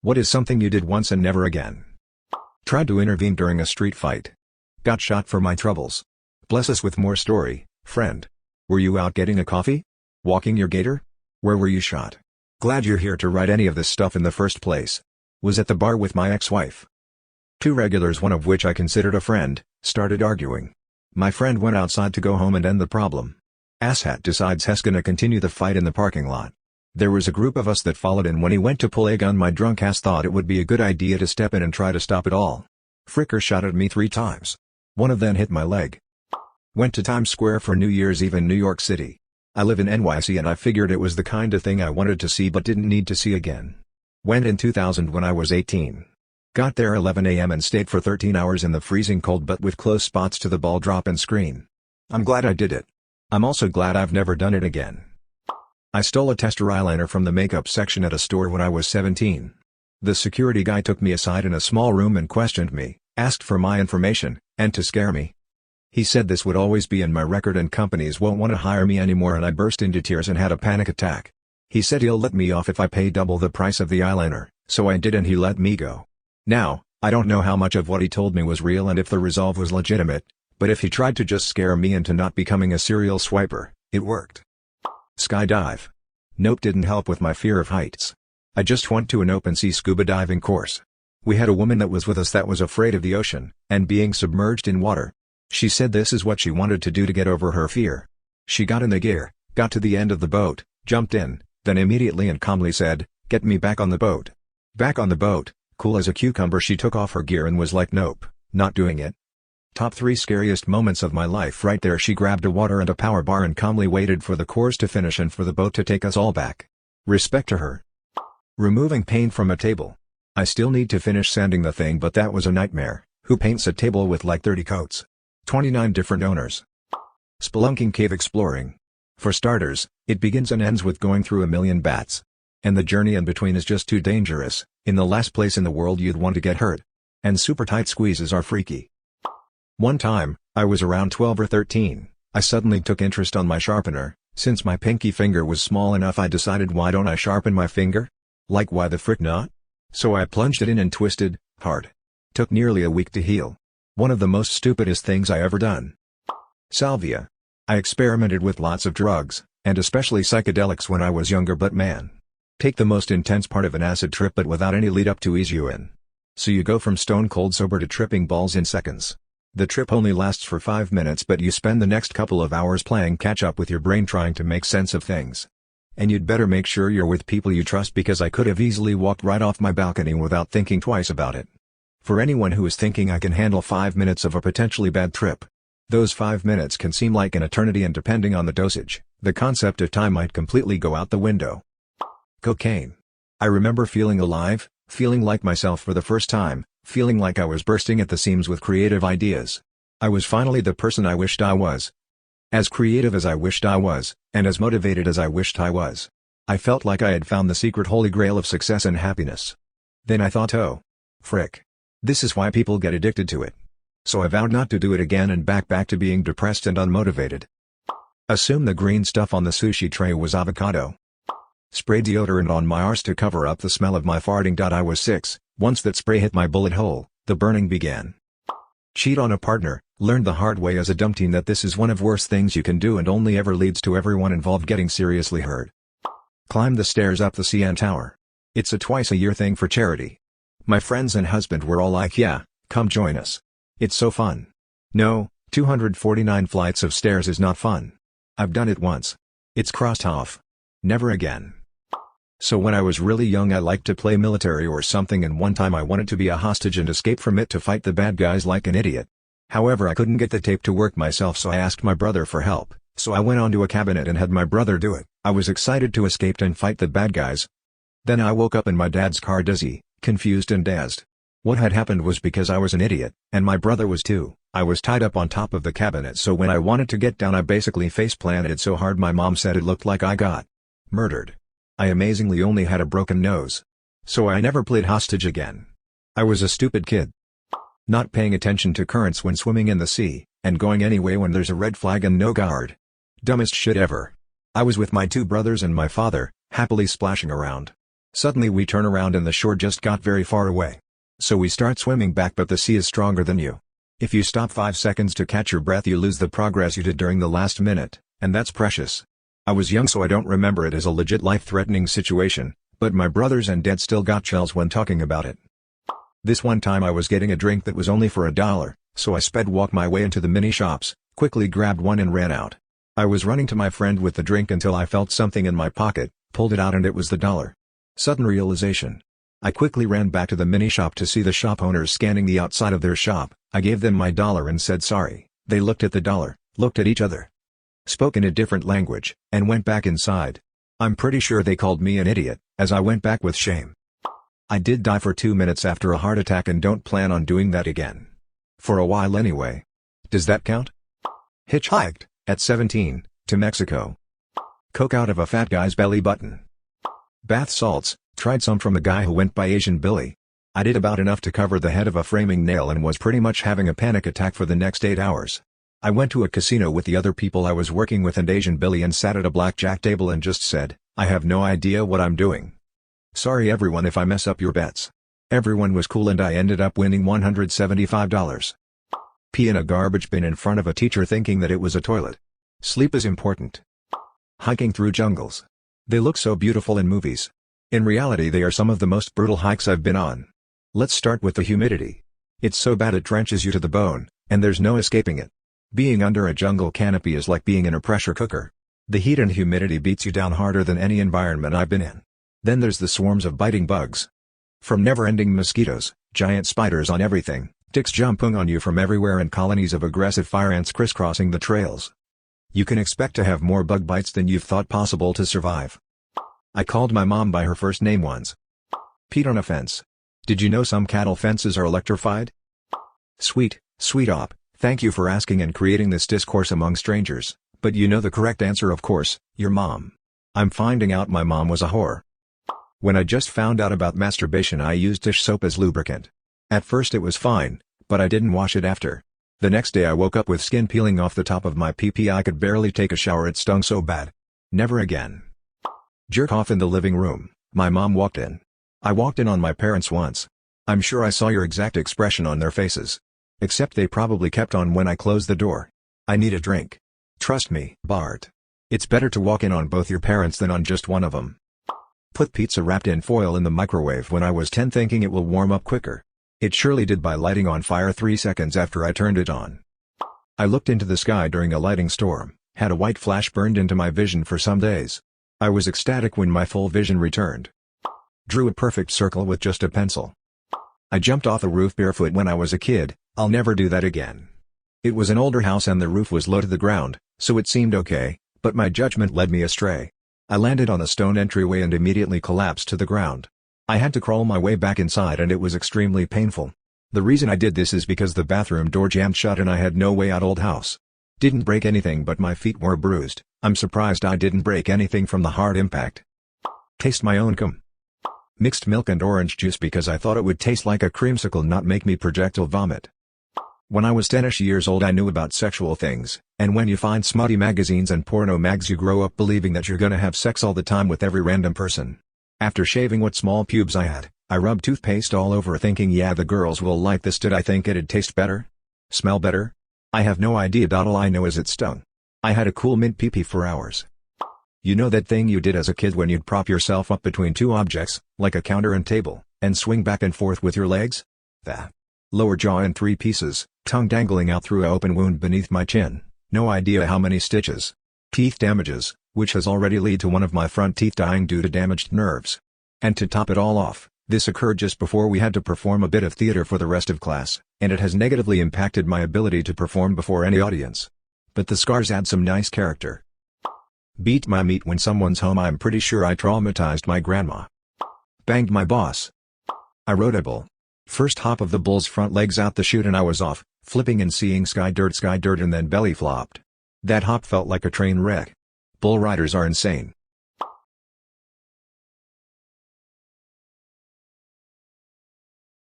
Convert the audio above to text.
What is something you did once and never again? Tried to intervene during a street fight. Got shot for my troubles. Bless us with more story, friend. Were you out getting a coffee? Walking your gator? Where were you shot? Glad you're here to write any of this stuff in the first place. Was at the bar with my ex-wife. Two regulars, one of which I considered a friend, started arguing. My friend went outside to go home and end the problem. Asshat decides he's gonna continue the fight in the parking lot. There was a group of us that followed, and when he went to pull a gun, my drunk ass thought it would be a good idea to step in and try to stop it all. Fricker shot at me 3 times. One of them hit my leg. Went to Times Square for New Year's Eve in New York City. I live in NYC and I figured it was the kind of thing I wanted to see but didn't need to see again. Went in 2000 when I was 18. Got there 11 a.m. and stayed for 13 hours in the freezing cold but with close spots to the ball drop and screen. I'm glad I did it. I'm also glad I've never done it again. I stole a tester eyeliner from the makeup section at a store when I was 17. The security guy took me aside in a small room and questioned me, asked for my information, and to scare me. He said this would always be in my record and companies won't want to hire me anymore, and I burst into tears and had a panic attack. He said he'll let me off if I pay double the price of the eyeliner, so I did and he let me go. Now, I don't know how much of what he told me was real and if the resolve was legitimate, but if he tried to just scare me into not becoming a serial swiper, it worked. Skydive. Nope, didn't help with my fear of heights. I just went to an open sea scuba diving course. We had a woman that was with us that was afraid of the ocean, and being submerged in water. She said this is what she wanted to do to get over her fear. She got in the gear, got to the end of the boat, jumped in, then immediately and calmly said, "Get me back on the boat." Back on the boat, cool as a cucumber, she took off her gear and was like, "Nope, not doing it." Top 3 scariest moments of my life right there. She grabbed a water and a power bar and calmly waited for the course to finish and for the boat to take us all back. Respect to her. Removing paint from a table. I still need to finish sanding the thing, but that was a nightmare. Who paints a table with like 30 coats? 29 different owners. Spelunking cave exploring. For starters, it begins and ends with going through a million bats. And the journey in between is just too dangerous. In the last place in the world you'd want to get hurt. And super tight squeezes are freaky. One time, I was around 12 or 13, I suddenly took interest on my sharpener. Since my pinky finger was small enough, I decided, why don't I sharpen my finger? Like, why the frick not? So I plunged it in and twisted, hard. Took nearly a week to heal. One of the most stupidest things I ever done. Salvia. I experimented with lots of drugs, and especially psychedelics when I was younger, but man. Take the most intense part of an acid trip but without any lead up to ease you in. So you go from stone cold sober to tripping balls in seconds. The trip only lasts for 5 minutes, but you spend the next couple of hours playing catch up with your brain trying to make sense of things. And you'd better make sure you're with people you trust, because I could have easily walked right off my balcony without thinking twice about it. For anyone who is thinking I can handle 5 minutes of a potentially bad trip, those 5 minutes can seem like an eternity, and depending on the dosage, the concept of time might completely go out the window. Cocaine. I remember feeling alive, feeling like myself for the first time, feeling like I was bursting at the seams with creative ideas. I was finally the person I wished I was. As creative as I wished I was, and as motivated as I wished I was. I felt like I had found the secret holy grail of success and happiness. Then I thought, oh, frick. This is why people get addicted to it. So I vowed not to do it again and back to being depressed and unmotivated. Assume the green stuff on the sushi tray was avocado. Spray deodorant on my arse to cover up the smell of my farting. I was 6, once that spray hit my bullet hole, the burning began. Cheat on a partner, learned the hard way as a dumb teen that this is one of worst things you can do and only ever leads to everyone involved getting seriously hurt. Climb the stairs up the CN Tower. It's a twice-a-year thing for charity. My friends and husband were all like, yeah, come join us. It's so fun. No, 249 flights of stairs is not fun. I've done it once. It's crossed off. Never again. So when I was really young I liked to play military or something, and one time I wanted to be a hostage and escape from it to fight the bad guys like an idiot. However, I couldn't get the tape to work myself, so I asked my brother for help. So I went onto a cabinet and had my brother do it. I was excited to escape and fight the bad guys. Then I woke up in my dad's car dizzy, confused and dazzled. What had happened was, because I was an idiot, and my brother was too, I was tied up on top of the cabinet, so when I wanted to get down I basically face-planted so hard my mom said it looked like I got murdered. I amazingly only had a broken nose. So I never played hostage again. I was a stupid kid. Not paying attention to currents when swimming in the sea, and going anyway when there's a red flag and no guard. Dumbest shit ever. I was with my 2 brothers and my father, happily splashing around. Suddenly we turn around and the shore just got very far away. So we start swimming back, but the sea is stronger than you. If you stop 5 seconds to catch your breath, you lose the progress you did during the last minute, and that's precious. I was young, so I don't remember it as a legit life-threatening situation, but my brothers and dad still got chills when talking about it. This one time I was getting a drink that was only for $1, so I sped walk my way into the mini shops, quickly grabbed one and ran out. I was running to my friend with the drink until I felt something in my pocket, pulled it out, and it was the $1. Sudden realization. I quickly ran back to the mini shop to see the shop owners scanning the outside of their shop. I gave them my $1 and said sorry. They looked at the $1, looked at each other, spoke in a different language, and went back inside. I'm pretty sure they called me an idiot, as I went back with shame. I did die for 2 minutes after a heart attack and don't plan on doing that again. For a while anyway. Does that count? Hitchhiked, at 17, to Mexico. Coke out of a fat guy's belly button. Bath salts, tried some from the guy who went by Asian Billy. I did about enough to cover the head of a framing nail and was pretty much having a panic attack for the next 8 hours. I went to a casino with the other people I was working with and Asian Billy and sat at a blackjack table and just said, I have no idea what I'm doing. Sorry everyone if I mess up your bets. Everyone was cool and I ended up winning $175. Pee in a garbage bin in front of a teacher thinking that it was a toilet. Sleep is important. Hiking through jungles. They look so beautiful in movies. In reality they are some of the most brutal hikes I've been on. Let's start with the humidity. It's so bad it drenches you to the bone, and there's no escaping it. Being under a jungle canopy is like being in a pressure cooker. The heat and humidity beats you down harder than any environment I've been in. Then there's the swarms of biting bugs. From never-ending mosquitoes, giant spiders on everything, ticks jumping on you from everywhere, and colonies of aggressive fire ants crisscrossing the trails. You can expect to have more bug bites than you've thought possible to survive. I called my mom by her first name once. Peed on a fence. Did you know some cattle fences are electrified? Sweet op, thank you for asking and creating this discourse among strangers, but you know the correct answer, of course, your mom. I'm finding out my mom was a whore. When I just found out about masturbation I used dish soap as lubricant. At first it was fine, but I didn't wash it after. The next day I woke up with skin peeling off the top of my pee-pee. I could barely take a shower, it stung so bad. Never again. Jerk off in the living room. My mom walked in. I walked in on my parents once. I'm sure I saw your exact expression on their faces. Except they probably kept on when I closed the door. I need a drink. Trust me, Bart. It's better to walk in on both your parents than on just one of them. Put pizza wrapped in foil in the microwave when I was 10 thinking it will warm up quicker. It surely did by lighting on fire 3 seconds after I turned it on. I looked into the sky during a lightning storm, had a white flash burned into my vision for some days. I was ecstatic when my full vision returned. Drew a perfect circle with just a pencil. I jumped off a roof barefoot when I was a kid. I'll never do that again. It was an older house and the roof was low to the ground, so it seemed okay, but my judgment led me astray. I landed on a stone entryway and immediately collapsed to the ground. I had to crawl my way back inside and it was extremely painful. The reason I did this is because the bathroom door jammed shut and I had no way out. Old house. Didn't break anything but my feet were bruised. I'm surprised I didn't break anything from the hard impact. Taste my own cum. Mixed milk and orange juice because I thought it would taste like a creamsicle, not make me projectile vomit. When I was 10-ish years old I knew about sexual things, and when you find smutty magazines and porno mags you grow up believing that you're gonna have sex all the time with every random person. After shaving what small pubes I had, I rubbed toothpaste all over thinking yeah the girls will like this. Did I think it'd taste better? Smell better? I have no idea. All I know is it stung. I had a cool mint pee-pee for hours. You know that thing you did as a kid when you'd prop yourself up between two objects, like a counter and table, and swing back and forth with your legs? That. Lower jaw in 3 pieces, tongue dangling out through an open wound beneath my chin, no idea how many stitches. Teeth damages, which has already led to one of my front teeth dying due to damaged nerves. And to top it all off, this occurred just before we had to perform a bit of theater for the rest of class, and it has negatively impacted my ability to perform before any audience. But the scars add some nice character. Beat my meat when someone's home. I'm pretty sure I traumatized my grandma. Banged my boss. I rode a bull. First hop of the bull's front legs out the chute and I was off, flipping and seeing sky dirt and then belly flopped. That hop felt like a train wreck. Bull riders are insane.